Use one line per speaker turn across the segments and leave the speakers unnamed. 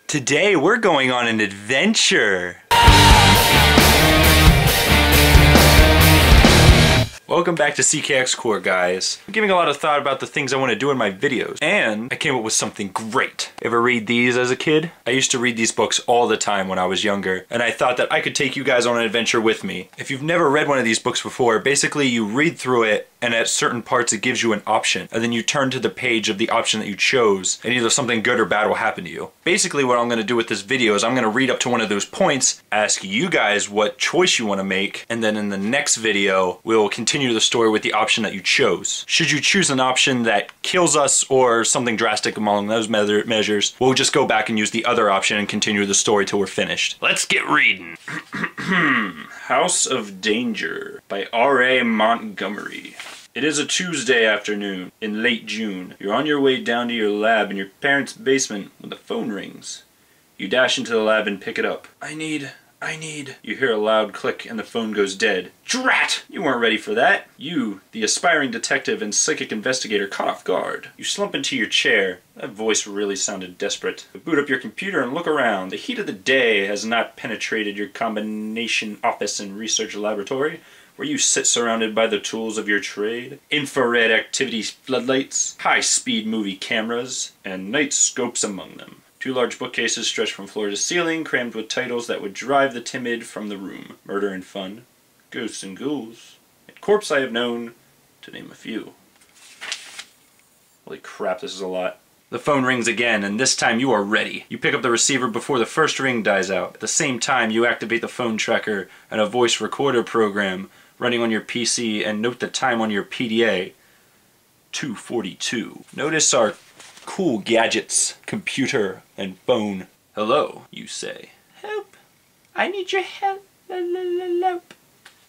Today we're going on an adventure. Welcome back to CKX Core, guys. I'm giving a lot of thought about the things I want to do in my videos, and I came up with something great. Ever read these as a kid? I used to read these books all the time when I was younger, and I thought that I could take you guys on an adventure with me. If you've never read one of these books before, basically you read through it, and at certain parts it gives you an option, and then you turn to the page of the option that you chose, and either something good or bad will happen to you. Basically what I'm going to do with this video is I'm going to read up to one of those points, ask you guys what choice you want to make, and then in the next video we'll continue the story with the option that you chose. Should you choose an option that kills us or something drastic among those measures, we'll just go back and use the other option and continue the story till we're finished. Let's get reading. House of Danger by R.A. Montgomery. It is a Tuesday afternoon in late June. You're on your way down to your lab in your parents' basement when the phone rings. You dash into the lab and pick it up. I need. You hear a loud click and the phone goes dead. Drat! You weren't ready for that. You, the aspiring detective and psychic investigator, caught off guard. You slump into your chair. That voice really sounded desperate. You boot up your computer and look around. The heat of the day has not penetrated your combination office and research laboratory, where you sit surrounded by the tools of your trade. Infrared activity floodlights, high-speed movie cameras, and night scopes among them. 2 large bookcases stretch from floor to ceiling, crammed with titles that would drive the timid from the room. Murder and Fun, Ghosts and Ghouls, and Corpse I Have Known, to name a few. Holy crap, this is a lot. The phone rings again, and this time you are ready. You pick up the receiver before the first ring dies out. At the same time, you activate the phone tracker and a voice recorder program running on your PC and note the time on your PDA. 2:42. Notice our cool gadgets, computer, and phone. Hello, you say. Help. I need your help. Help.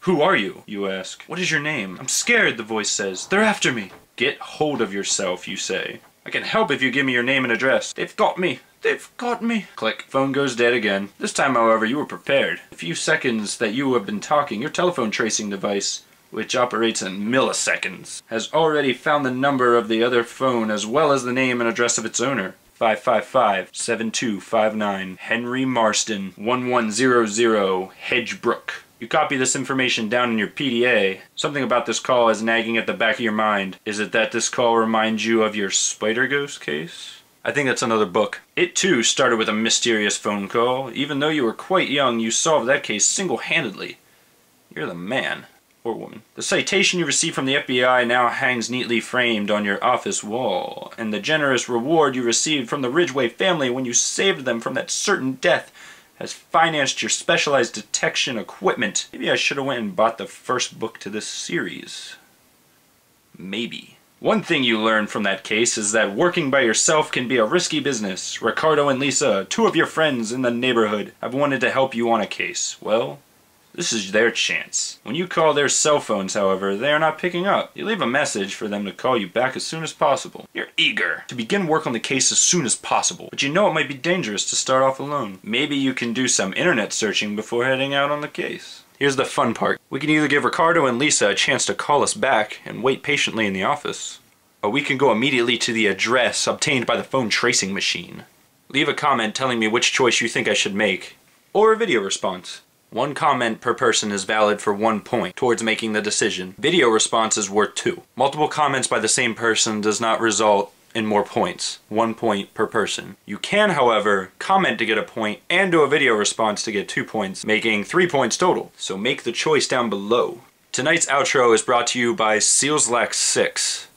Who are you? You ask. What is your name? I'm scared, the voice says. They're after me. Get hold of yourself, you say. I can help if you give me your name and address. They've got me. They've got me. Click. Phone goes dead again. This time, however, you were prepared. A few seconds that you have been talking, your telephone tracing device, which operates in milliseconds, has already found the number of the other phone as well as the name and address of its owner. 555-7259 Henry Marston 1100 Hedgebrook. You copy this information down in your PDA. Something about this call is nagging at the back of your mind. Is it that this call reminds you of your Spider Ghost case? I think that's another book. It too started with a mysterious phone call. Even though you were quite young, you solved that case single-handedly. You're the man. Or woman. The citation you received from the FBI now hangs neatly framed on your office wall, and the generous reward you received from the Ridgway family when you saved them from that certain death has financed your specialized detection equipment. Maybe I should have went and bought the first book to this series. Maybe. One thing you learned from that case is that working by yourself can be a risky business. Ricardo and Lisa, 2 of your friends in the neighborhood, have wanted to help you on a case. Well, this is their chance. When you call their cell phones, however, they are not picking up. You leave a message for them to call you back as soon as possible. You're eager to begin work on the case as soon as possible, but you know it might be dangerous to start off alone. Maybe you can do some internet searching before heading out on the case. Here's the fun part. We can either give Ricardo and Lisa a chance to call us back and wait patiently in the office, or we can go immediately to the address obtained by the phone tracing machine. Leave a comment telling me which choice you think I should make, or a video response. 1 comment per person is valid for 1 point towards making the decision. Video response is worth 2. Multiple comments by the same person does not result in more points. 1 point per person. You can, however, comment to get a point and do a video response to get 2 points, making 3 points total. So make the choice down below. Tonight's outro is brought to you by Sealslack 6.